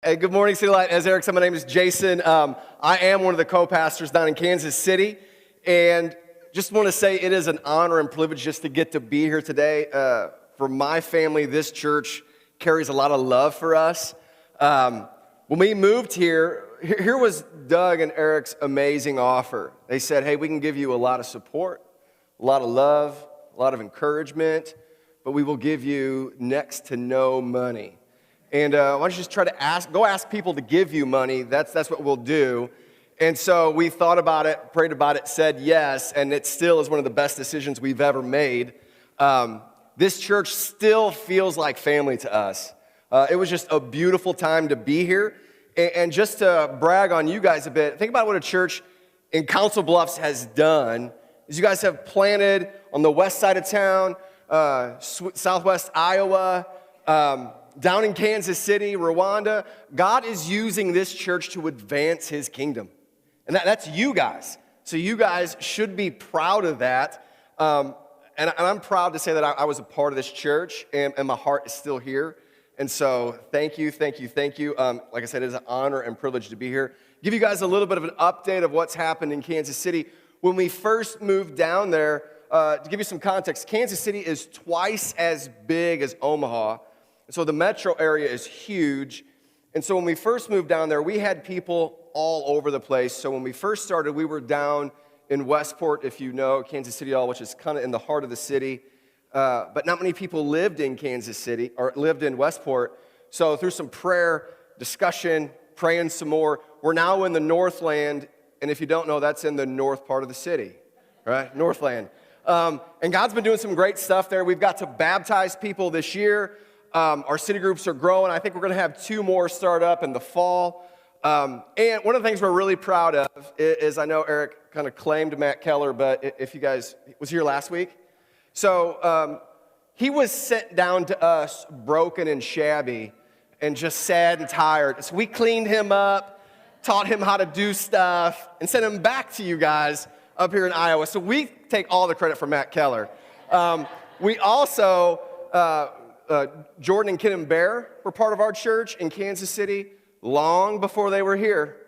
Hey, good morning, Citylight. As Eric said, my name is Jason. I am one of the co-pastors down in Kansas City, and just want to say it is an honor and privilege just to get to be here today. For my family, this church carries a lot of love for us. When we moved here was Doug and Eric's amazing offer. They said, hey, we can give you a lot of support, a lot of love, a lot of encouragement, but we will give you next to no money. And why don't you just try to go ask people to give you money. That's what we'll do. And so we thought about it, prayed about it, said yes, and it still is one of the best decisions we've ever made. This church still feels like family to us. It was just a beautiful time to be here. And just to brag on you guys a bit, think about what a church in Council Bluffs has done. Is you guys have planted on the west side of town, southwest Iowa, down in Kansas City, Rwanda. God is using this church to advance his kingdom. And that's you guys. So you guys should be proud of that. And I'm proud to say that I was a part of this church, and my heart is still here. And so thank you. Like I said, it is an honor and privilege to be here. Give you guys a little bit of an update of what's happened in Kansas City. When we first moved down there, to give you some context, Kansas City is twice as big as Omaha. So the metro area is huge. And so when we first moved down there, we had people all over the place. So when we first started, we were down in Westport, if you know, Kansas City, which is kind of in the heart of the city. But not many people lived in Kansas City or lived in Westport. So through some prayer, discussion, praying some more, we're now in the Northland. And if you don't know, that's in the north part of the city, right? Northland. And God's been doing some great stuff there. We've got to baptize people this year. Our city groups are growing. I think we're going to have 2 more start up in the fall. And one of the things we're really proud of is I know Eric kind of claimed Matt Keller, but if you guys was here last week. So he was sent down to us broken and shabby and just sad and tired. So we cleaned him up, taught him how to do stuff, and sent him back to you guys up here in Iowa. So we take all the credit for Matt Keller. We also... Jordan and Ken and Bear were part of our church in Kansas City long before they were here.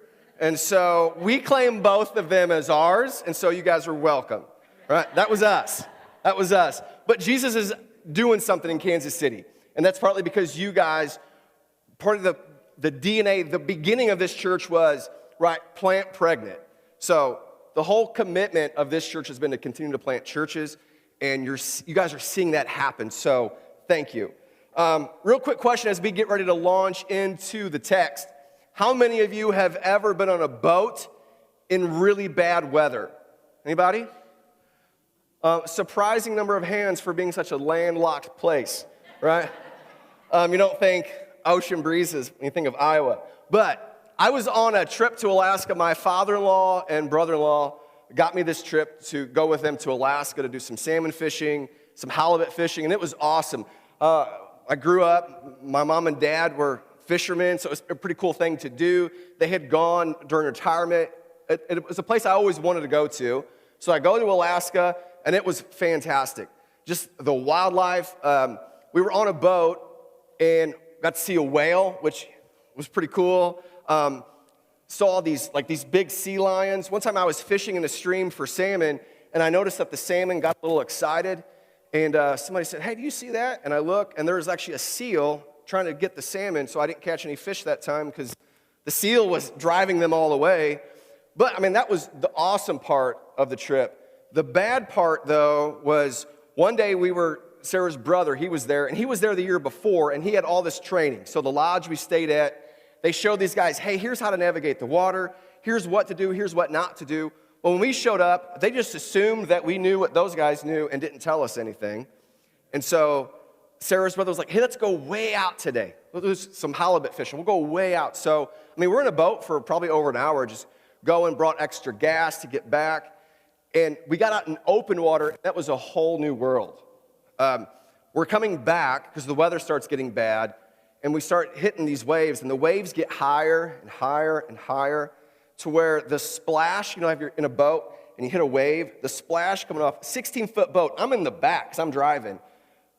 And so we claim both of them as ours, and so you guys are welcome. Right? That was us. But Jesus is doing something in Kansas City, and that's partly because you guys, part of the DNA, the beginning of this church was, right, plant pregnant. So the whole commitment of this church has been to continue to plant churches, and you guys are seeing that happen. So thank you. Real quick question as we get ready to launch into the text. How many of you have ever been on a boat in really bad weather? Anybody? Surprising number of hands for being such a landlocked place, right? You don't think ocean breezes when you think of Iowa. But I was on a trip to Alaska. My father-in-law and brother-in-law got me this trip to go with them to Alaska to do some salmon fishing, some halibut fishing, and it was awesome. I grew up, my mom and dad were fishermen, so it was a pretty cool thing to do. They had gone during retirement. It was a place I always wanted to go to. So I go to Alaska, and it was fantastic. Just the wildlife. We were on a boat and got to see a whale, which was pretty cool. Saw these big sea lions. One time I was fishing in a stream for salmon, and I noticed that the salmon got a little excited. And somebody said, hey, do you see that? And I look, and there was actually a seal trying to get the salmon, so I didn't catch any fish that time because the seal was driving them all away. But, I mean, that was the awesome part of the trip. The bad part, though, was one day Sarah's brother, he was there, and he was there the year before, and he had all this training. So the lodge we stayed at, they showed these guys, hey, here's how to navigate the water, here's what to do, here's what not to do. Well, when we showed up, they just assumed that we knew what those guys knew and didn't tell us anything. And so Sarah's brother was like, hey, let's go way out today. We'll do some halibut fishing. We'll go way out. So, I mean, we're in a boat for probably over an hour, just going, brought extra gas to get back. And we got out in open water. That was a whole new world. We're coming back because the weather starts getting bad, and we start hitting these waves, and the waves get higher and higher and higher, to where the splash, if you're in a boat and you hit a wave, the splash coming off, 16-foot boat, I'm in the back because I'm driving.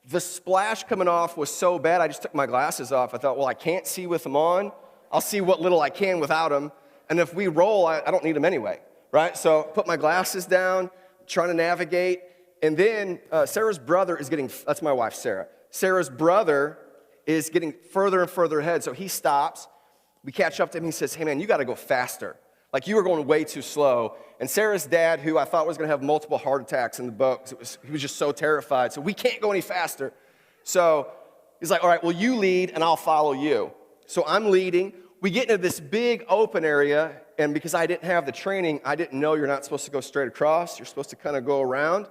The splash coming off was so bad, I just took my glasses off. I thought, well, I can't see with them on. I'll see what little I can without them. And if we roll, I don't need them anyway, right? So put my glasses down, trying to navigate. And then Sarah's brother is getting, that's my wife, Sarah. Sarah's brother is getting further and further ahead. So he stops. We catch up to him. He says, hey, man, you got to go faster. Like, you were going way too slow. And Sarah's dad, who I thought was going to have multiple heart attacks in the boat, because he was just so terrified. So we can't go any faster. So he's like, all right, well, you lead, and I'll follow you. So I'm leading. We get into this big open area, and because I didn't have the training, I didn't know you're not supposed to go straight across. You're supposed to kind of go around.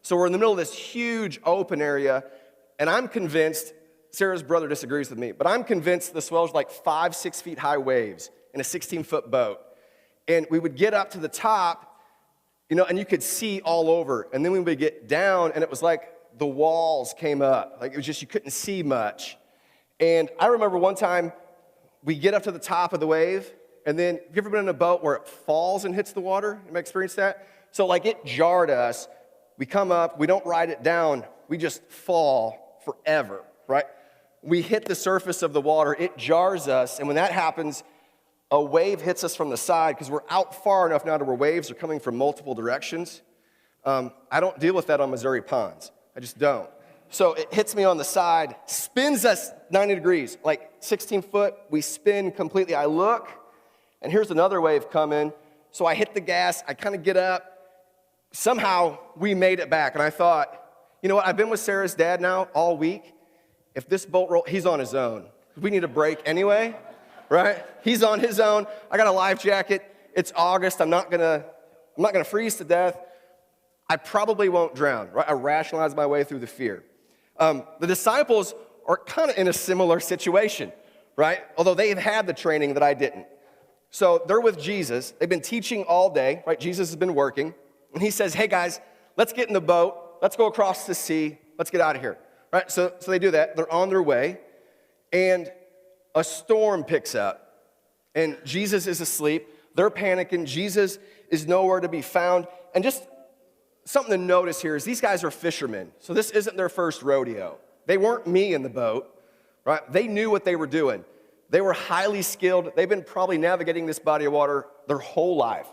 So we're in the middle of this huge open area, and I'm convinced, Sarah's brother disagrees with me, but I'm convinced the swells were like 5-6 feet high waves in a 16-foot boat. And we would get up to the top, and you could see all over. And then we would get down, and it was like the walls came up. Like, it was just, you couldn't see much. And I remember one time, we get up to the top of the wave, and then, have you ever been in a boat where it falls and hits the water? You ever experienced that? So, like, it jarred us. We come up, we don't ride it down, we just fall forever, right? We hit the surface of the water, it jars us, and when that happens, a wave hits us from the side, because we're out far enough now to where waves are coming from multiple directions. I don't deal with that on Missouri ponds. I just don't. So it hits me on the side, spins us 90 degrees, like 16 foot, we spin completely. I look, and here's another wave coming. So I hit the gas, I kind of get up. Somehow we made it back, and I thought, you know what, I've been with Sarah's dad now all week. If this boat roll, he's on his own. We need a break anyway, right? He's on his own. I got a life jacket. It's August. I'm not gonna freeze to death. I probably won't drown, right? I rationalize my way through the fear. The disciples are kind of in a similar situation, right? Although they've had the training that I didn't. So they're with Jesus. They've been teaching all day, right? Jesus has been working. And he says, hey, guys, let's get in the boat. Let's go across the sea. Let's get out of here, right? So they do that. They're on their way. And a storm picks up. And Jesus is asleep. They're panicking. Jesus is nowhere to be found. And just something to notice here is these guys are fishermen. So this isn't their first rodeo. They weren't me in the boat, right? They knew what they were doing. They were highly skilled. They've been probably navigating this body of water their whole life.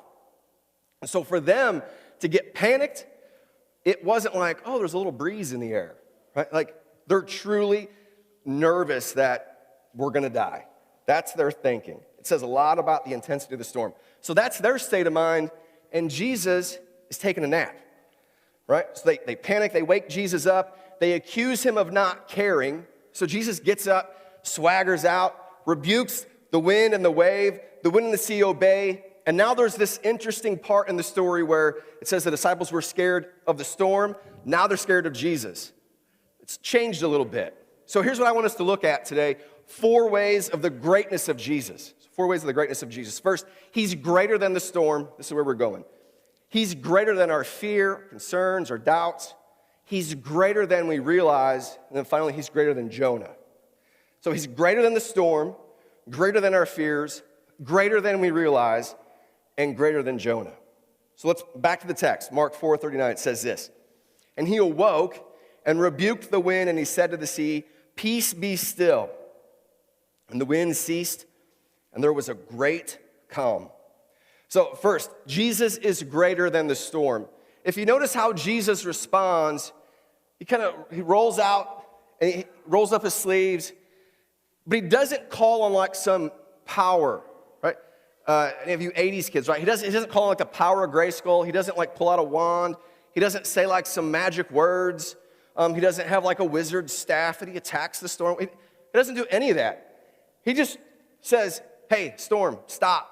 And so for them to get panicked, it wasn't like, oh, there's a little breeze in the air, right? Like, they're truly nervous that we're gonna die. That's their thinking. It says a lot about the intensity of the storm. So that's their state of mind, and Jesus is taking a nap, right? So they panic, they wake Jesus up, they accuse him of not caring. So Jesus gets up, swaggers out, rebukes the wind and the wave, the wind and the sea obey. And now there's this interesting part in the story where it says the disciples were scared of the storm. Now they're scared of Jesus. It's changed a little bit. So here's what I want us to look at today. 4 ways of the greatness of Jesus. 4 ways of the greatness of Jesus. First, he's greater than the storm. This is where we're going. He's greater than our fear, concerns, or doubts. He's greater than we realize. And then finally, he's greater than Jonah. So he's greater than the storm, greater than our fears, greater than we realize, and greater than Jonah. So let's back to the text. Mark 4:39, it says this. And he awoke and rebuked the wind, and he said to the sea, peace be still. And the wind ceased, and there was a great calm. So first, Jesus is greater than the storm. If you notice how Jesus responds, he rolls out, and he rolls up his sleeves, but he doesn't call on like some power, right? Any of you 80s kids, right? He doesn't call on like the power of Grayskull. He doesn't like pull out a wand. He doesn't say like some magic words. He doesn't have like a wizard's staff that he attacks the storm. He doesn't do any of that. He just says, hey, storm, stop,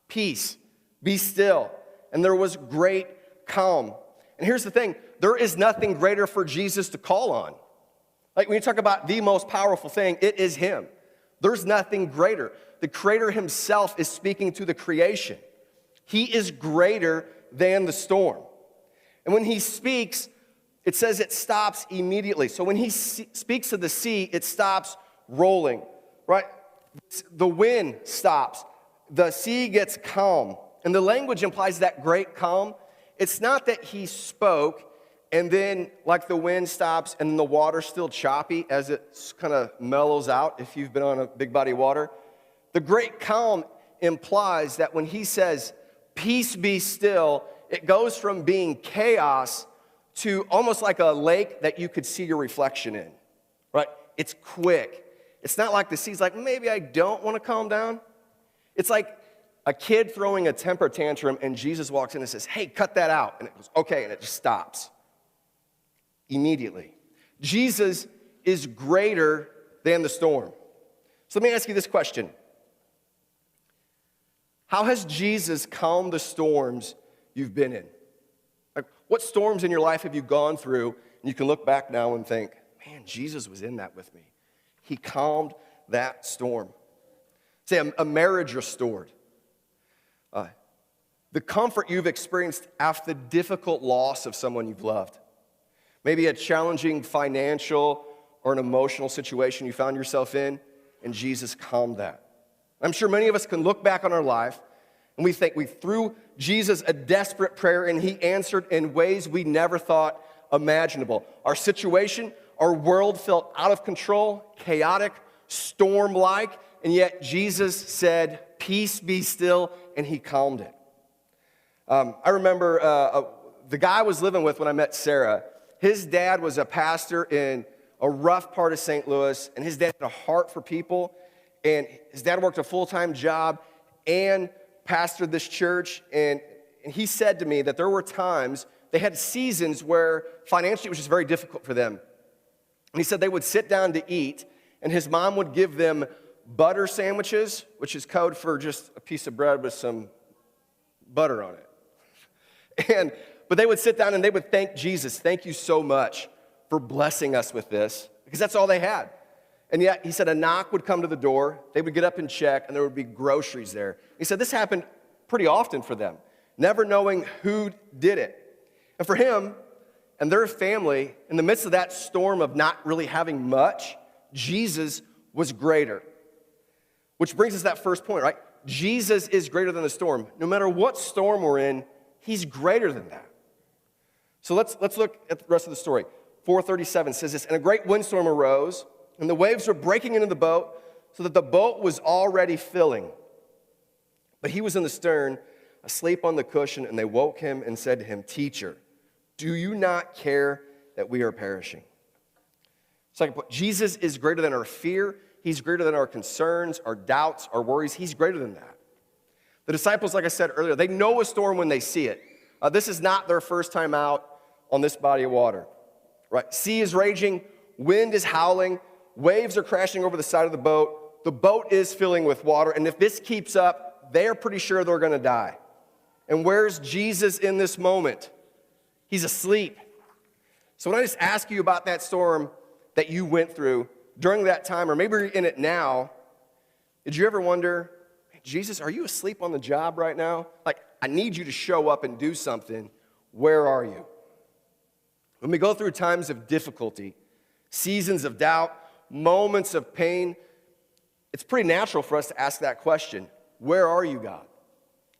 peace, be still. And there was great calm. And here's the thing, there is nothing greater for Jesus to call on. Like when you talk about the most powerful thing, it is him. There's nothing greater. The Creator himself is speaking to the creation. He is greater than the storm. And when he speaks, it says it stops immediately. So when he speaks to the sea, it stops rolling, right? The wind stops. The sea gets calm. And the language implies that great calm. It's not that he spoke and then like the wind stops and the water's still choppy as it kind of mellows out if you've been on a big body of water. The great calm implies that when he says, peace be still, it goes from being chaos to almost like a lake that you could see your reflection in, right? It's quick. It's not like the sea's like, maybe I don't want to calm down. It's like a kid throwing a temper tantrum and Jesus walks in and says, hey, cut that out. And it goes, okay, and it just stops immediately. Jesus is greater than the storm. So let me ask you this question. How has Jesus calmed the storms you've been in? Like, what storms in your life have you gone through? And you can look back now and think, man, Jesus was in that with me. He calmed that storm. Say a marriage restored. The comfort you've experienced after the difficult loss of someone you've loved. Maybe a challenging financial or an emotional situation you found yourself in, and Jesus calmed that. I'm sure many of us can look back on our life and we think we threw Jesus a desperate prayer and he answered in ways we never thought imaginable. Our situation, our world felt out of control, chaotic, storm-like, and yet Jesus said, peace be still, and he calmed it. I remember the guy I was living with when I met Sarah, his dad was a pastor in a rough part of St. Louis, and his dad had a heart for people, and his dad worked a full-time job and pastored this church, and he said to me that there were times, they had seasons where financially it was just very difficult for them. And he said they would sit down to eat, and his mom would give them butter sandwiches, which is code for just a piece of bread with some butter on it. But they would sit down and they would thank Jesus, thank you so much for blessing us with this, because that's all they had. And yet, he said a knock would come to the door, they would get up and check, and there would be groceries there. He said this happened pretty often for them, never knowing who did it. And for him and their family, in the midst of that storm of not really having much, Jesus was greater. Which brings us to that first point, right? Jesus is greater than the storm. No matter what storm we're in, he's greater than that. So let's look at the rest of the story. 4:37 says this, and a great windstorm arose, and the waves were breaking into the boat, so that the boat was already filling. But he was in the stern, asleep on the cushion, and they woke him and said to him, Teacher, do you not care that we are perishing? Second point, Jesus is greater than our fear. He's greater than our concerns, our doubts, our worries. He's greater than that. The disciples, like I said earlier, they know a storm when they see it. This is not their first time out on this body of water. Right? Sea is raging, wind is howling, waves are crashing over the side of the boat. The boat is filling with water, and if this keeps up, they're pretty sure they're going to die. And where's Jesus in this moment? He's asleep. So when I just ask you about that storm that you went through during that time, or maybe you're in it now, did you ever wonder, Jesus, are you asleep on the job right now? Like, I need you to show up and do something. Where are you? When we go through times of difficulty, seasons of doubt, moments of pain, it's pretty natural for us to ask that question, where are you, God?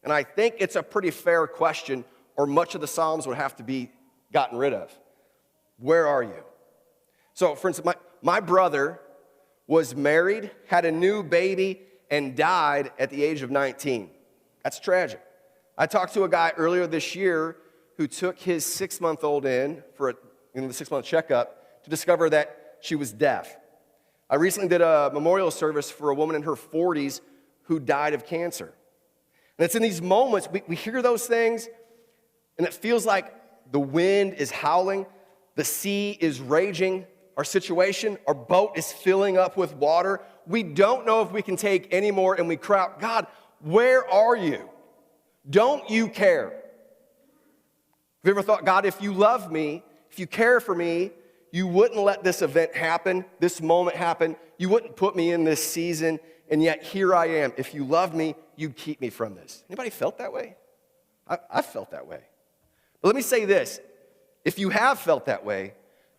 And I think it's a pretty fair question, or much of the Psalms would have to be gotten rid of. Where are you? So, for instance, my brother was married, had a new baby, and died at the age of 19. That's tragic. I talked to a guy earlier this year who took his 6-month-old in for the 6-month checkup to discover that she was deaf. I recently did a memorial service for a woman in her 40s who died of cancer. And it's in these moments, we hear those things, and it feels like the wind is howling, the sea is raging, our situation, our boat is filling up with water. We don't know if we can take any more, and we cry out, God, where are you? Don't you care? Have you ever thought, God, if you love me, if you care for me, you wouldn't let this event happen, this moment happen. You wouldn't put me in this season, and yet here I am. If you love me, you'd keep me from this. Anybody felt that way? I've felt that way. But let me say this. If you have felt that way,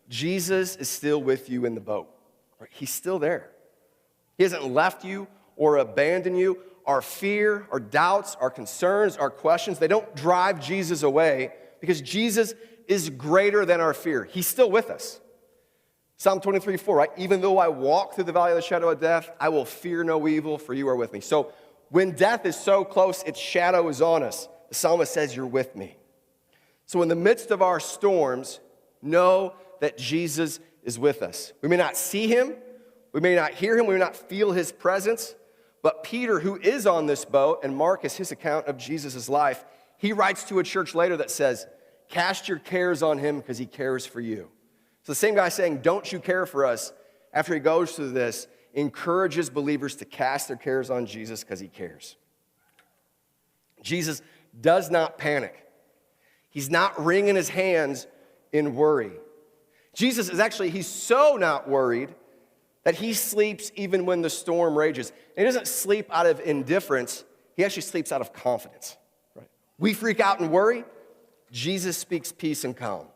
Jesus is still with you in the boat. Right? He's still there. He hasn't left you or abandoned you. Our fear, our doubts, our concerns, our questions, they don't drive Jesus away because Jesus is greater than our fear. He's still with us. Psalm 23:4, right? Even though I walk through the valley of the shadow of death, I will fear no evil, for you are with me. So when death is so close, its shadow is on us, the psalmist says, you're with me. So in the midst of our storms, know that Jesus is with us. We may not see him, we may not hear him, we may not feel his presence, but Peter, who is on this boat, and Mark is his account of Jesus' life, he writes to a church later that says, cast your cares on him because he cares for you. So the same guy saying, don't you care for us, after he goes through this, encourages believers to cast their cares on Jesus because he cares. Jesus does not panic. He's not wringing his hands in worry. Jesus is actually, he's so not worried that he sleeps even when the storm rages. And he doesn't sleep out of indifference. He actually sleeps out of confidence. Right? We freak out and worry. Jesus speaks peace and calm.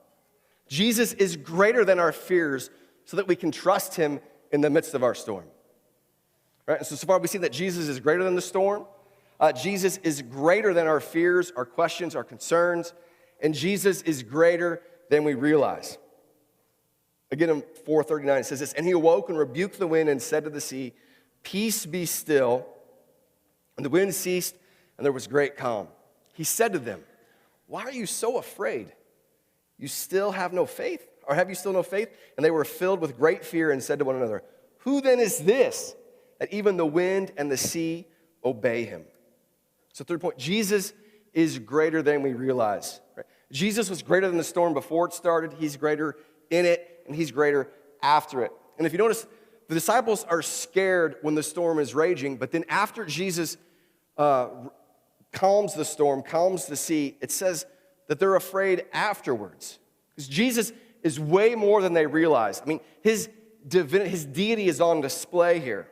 Jesus is greater than our fears so that we can trust him in the midst of our storm. Right? And so far we see that Jesus is greater than the storm. Jesus is greater than our fears, our questions, our concerns. And Jesus is greater than we realize. Again, in 4:39, it says this, and he awoke and rebuked the wind and said to the sea, peace be still. And the wind ceased, and there was great calm. He said to them, why are you so afraid? You still have no faith? Or have you still no faith? And they were filled with great fear and said to one another, who then is this, that even the wind and the sea obey him? So third point, Jesus is greater than we realize. Right? Jesus was greater than the storm before it started. He's greater in it, and he's greater after it. And if you notice, the disciples are scared when the storm is raging, but then after Jesus calms the storm, calms the sea, it says that they're afraid afterwards. Because Jesus is way more than they realize. I mean, his deity is on display here.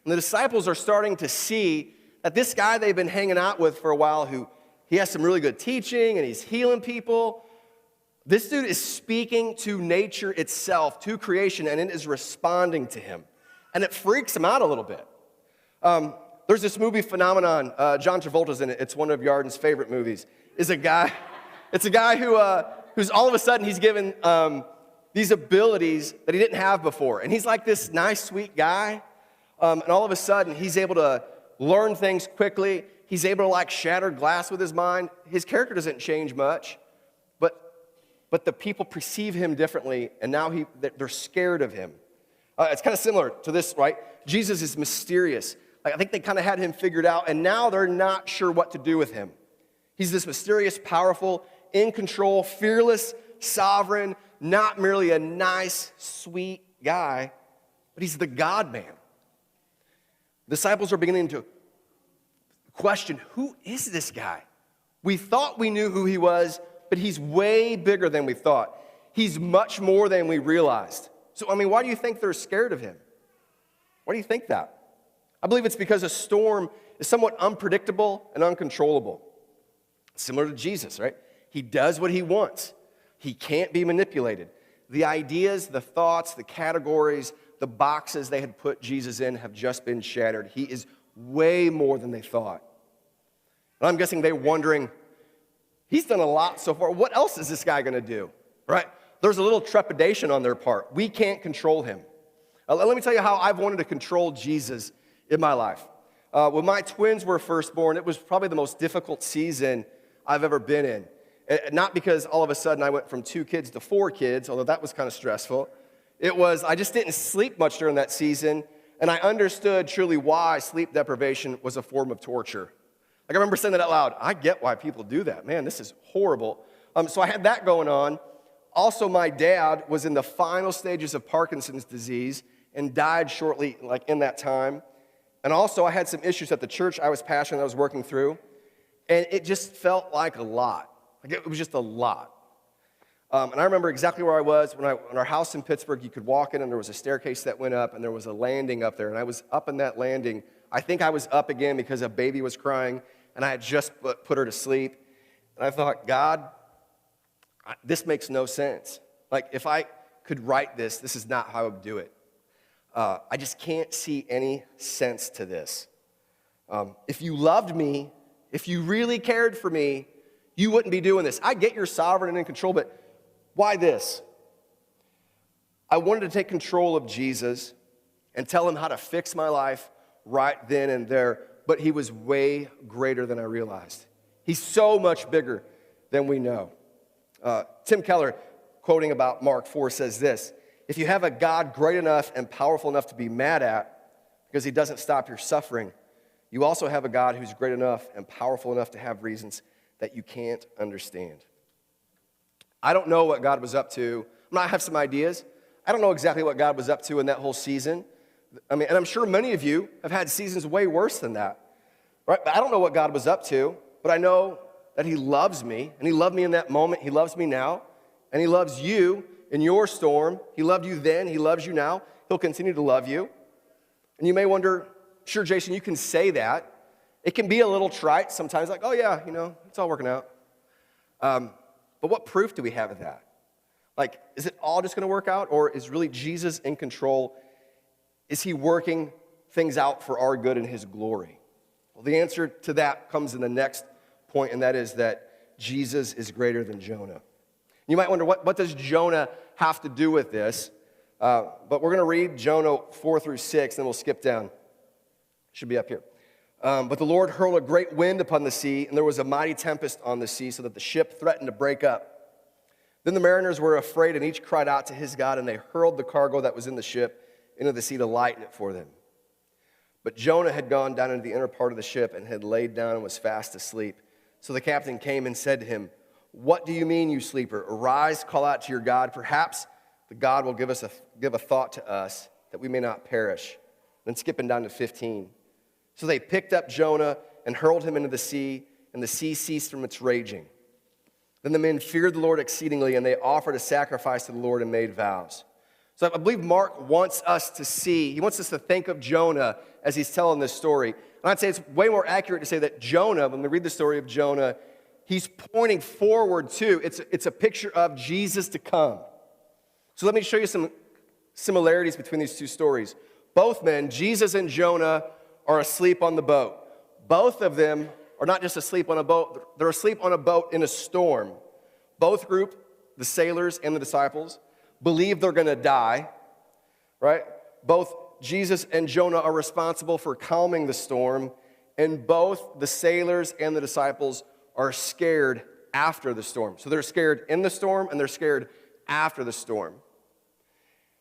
And the disciples are starting to see that this guy they've been hanging out with for a while, who he has some really good teaching and he's healing people, this dude is speaking to nature itself, to creation, and it is responding to him. And it freaks him out a little bit. There's this movie phenomenon, John Travolta's in it, it's one of Yarden's favorite movies. It's a guy who's all of a sudden he's given these abilities that he didn't have before. And he's like this nice, sweet guy, and all of a sudden he's able to learn things quickly. He's able to like shatter glass with his mind. His character doesn't change much, but the people perceive him differently, and now they're scared of him. It's kind of similar to this, right? Jesus is mysterious. Like, I think they kind of had him figured out, and now they're not sure what to do with him. He's this mysterious, powerful, in control, fearless, sovereign, not merely a nice, sweet guy, but he's the God-man. Disciples are beginning to question, who is this guy? We thought we knew who he was, but he's way bigger than we thought. He's much more than we realized. So, I mean, why do you think they're scared of him? Why do you think that? I believe it's because a storm is somewhat unpredictable and uncontrollable. Similar to Jesus, right? He does what he wants. He can't be manipulated. The ideas, the thoughts, the categories, the boxes they had put Jesus in have just been shattered. He is way more than they thought. And I'm guessing they're wondering, he's done a lot so far. What else is this guy going to do, right? There's a little trepidation on their part. We can't control him. Let me tell you how I've wanted to control Jesus in my life. When my twins were first born, it was probably the most difficult season I've ever been in. Not because all of a sudden I went from 2 kids to 4 kids, although that was kind of stressful. It was, I just didn't sleep much during that season, and I understood truly why sleep deprivation was a form of torture. Like, I remember saying that out loud. I get why people do that. Man, this is horrible. So I had that going on. Also, my dad was in the final stages of Parkinson's disease and died shortly, like, in that time. And also, I had some issues at the church I was pastoring, I was working through, and it just felt like a lot. Like, it was just a lot. And I remember exactly where I was. When our house in Pittsburgh, you could walk in, and there was a staircase that went up, and there was a landing up there. And I was up in that landing. I think I was up again because a baby was crying, and I had just put her to sleep. And I thought, God, this makes no sense. Like, if I could write this, this is not how I would do it. I just can't see any sense to this. If you loved me, if you really cared for me, you wouldn't be doing this. I get you're sovereign and in control, but why this? I wanted to take control of Jesus and tell him how to fix my life right then and there, but he was way greater than I realized. He's so much bigger than we know. Tim Keller, quoting about Mark 4, says this: if you have a God great enough and powerful enough to be mad at because he doesn't stop your suffering, you also have a God who's great enough and powerful enough to have reasons that you can't understand. I don't know what God was up to. I have some ideas. I don't know exactly what God was up to in that whole season. And I'm sure many of you have had seasons way worse than that, right? But I don't know what God was up to, but I know that he loves me, and he loved me in that moment. He loves me now, and he loves you in your storm. He loved you then. He loves you now. He'll continue to love you. And you may wonder, sure, Jason, you can say that. It can be a little trite sometimes, like, oh, yeah, it's all working out. But what proof do we have of that? Like, is it all just going to work out, or is really Jesus in control? Is he working things out for our good and his glory? Well, the answer to that comes in the next point, and that is that Jesus is greater than Jonah. You might wonder, what does Jonah have to do with this? But we're going to read Jonah 4 through 6, then we'll skip down. Should be up here. But the Lord hurled a great wind upon the sea, and there was a mighty tempest on the sea, so that the ship threatened to break up. Then the mariners were afraid, and each cried out to his God, and they hurled the cargo that was in the ship into the sea to lighten it for them. But Jonah had gone down into the inner part of the ship and had laid down and was fast asleep. So the captain came and said to him, "What do you mean, you sleeper? Arise, call out to your God. Perhaps the God will give a thought to us, that we may not perish." Then skipping down to 15. So they picked up Jonah and hurled him into the sea, and the sea ceased from its raging. Then the men feared the Lord exceedingly, and they offered a sacrifice to the Lord and made vows. So I believe Mark wants us to see, he wants us to think of Jonah as he's telling this story. And I'd say it's way more accurate to say that Jonah, when we read the story of Jonah, he's pointing forward to, it's a picture of Jesus to come. So let me show you some similarities between these two stories. Both men, Jesus and Jonah, are asleep on the boat. Both of them are not just asleep on a boat, they're asleep on a boat in a storm. Both group, the sailors and the disciples, believe they're going to die, right? Both Jesus and Jonah are responsible for calming the storm, and both the sailors and the disciples are scared after the storm. So they're scared in the storm, and they're scared after the storm.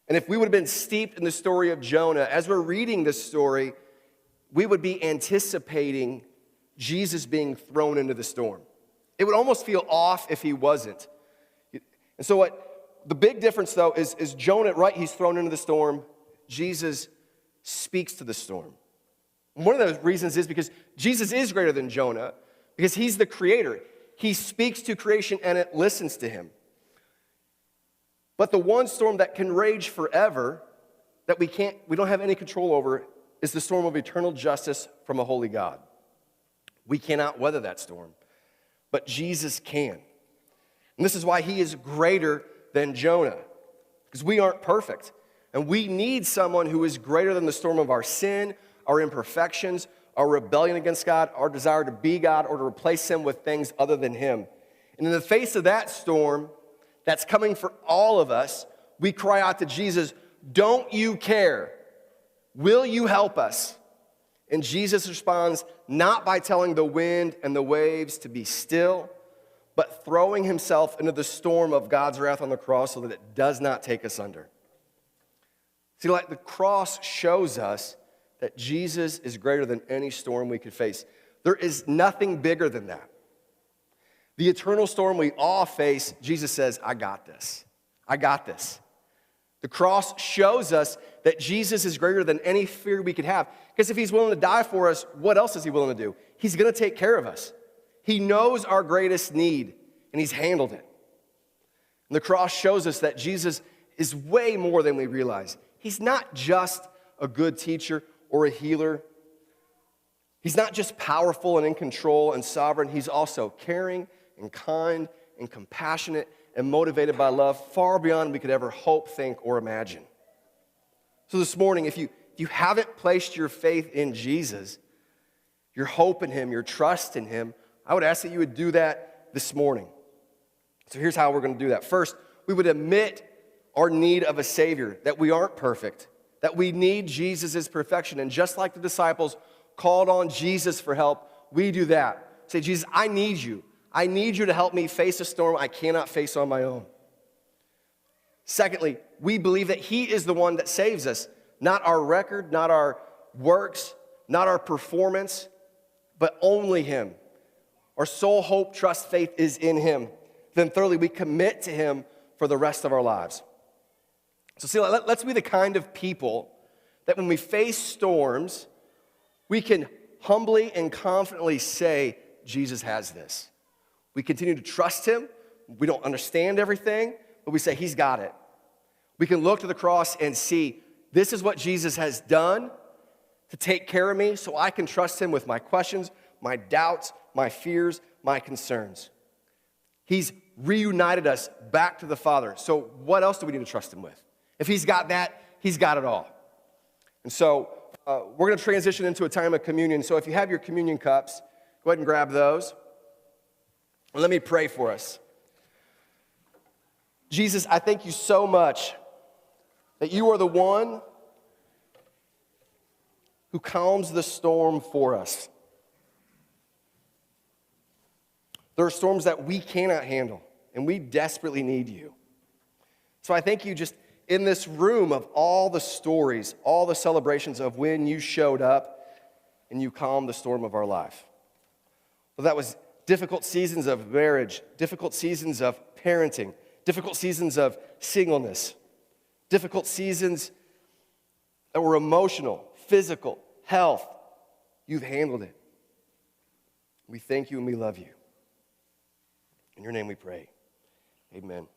And if we would have been steeped in the story of Jonah, as we're reading this story, we would be anticipating Jesus being thrown into the storm. It would almost feel off if he wasn't. And so the big difference, though, is Jonah, right, he's thrown into the storm. Jesus speaks to the storm. And one of those reasons is because Jesus is greater than Jonah, because he's the creator. He speaks to creation and it listens to him. But the one storm that can rage forever, that we don't have any control over, is the storm of eternal justice from a holy God. We cannot weather that storm, but Jesus can. And this is why he is greater than Jonah, because we aren't perfect. And we need someone who is greater than the storm of our sin, our imperfections, our rebellion against God, our desire to be God, or to replace him with things other than him. And in the face of that storm that's coming for all of us, we cry out to Jesus, "Don't you care? Will you help us?" And Jesus responds not by telling the wind and the waves to be still, but throwing himself into the storm of God's wrath on the cross so that it does not take us under. See, like the cross shows us that Jesus is greater than any storm we could face. There is nothing bigger than that. The eternal storm we all face, Jesus says, "I got this. I got this." The cross shows us that Jesus is greater than any fear we could have. Because if he's willing to die for us, what else is he willing to do? He's going to take care of us. He knows our greatest need, and he's handled it. And the cross shows us that Jesus is way more than we realize. He's not just a good teacher or a healer. He's not just powerful and in control and sovereign. He's also caring and kind and compassionate and motivated by love far beyond we could ever hope, think, or imagine. So this morning, if you haven't placed your faith in Jesus, your hope in him, your trust in him, I would ask that you would do that this morning. So here's how we're going to do that. First, we would admit our need of a Savior, that we aren't perfect, that we need Jesus' perfection. And just like the disciples called on Jesus for help, we do that. Say, Jesus, I need you. I need you to help me face a storm I cannot face on my own. Secondly, we believe that he is the one that saves us, not our record, not our works, not our performance, but only him. Our sole hope, trust, faith is in him. Then thirdly, we commit to him for the rest of our lives. So see, let's be the kind of people that when we face storms, we can humbly and confidently say, Jesus has this. We continue to trust him. We don't understand everything, but we say, he's got it. We can look to the cross and see, this is what Jesus has done to take care of me, so I can trust him with my questions, my doubts, my fears, my concerns. He's reunited us back to the Father. So what else do we need to trust him with? If he's got that, he's got it all. And so we're going to transition into a time of communion. So if you have your communion cups, go ahead and grab those. And let me pray for us. Jesus, I thank you so much that you are the one who calms the storm for us. There are storms that we cannot handle, and we desperately need you. So I thank you just in this room of all the stories, all the celebrations of when you showed up and you calmed the storm of our life. Well, that was difficult seasons of marriage, difficult seasons of parenting, difficult seasons of singleness, difficult seasons that were emotional, physical, health. You've handled it. We thank you and we love you. In your name we pray. Amen.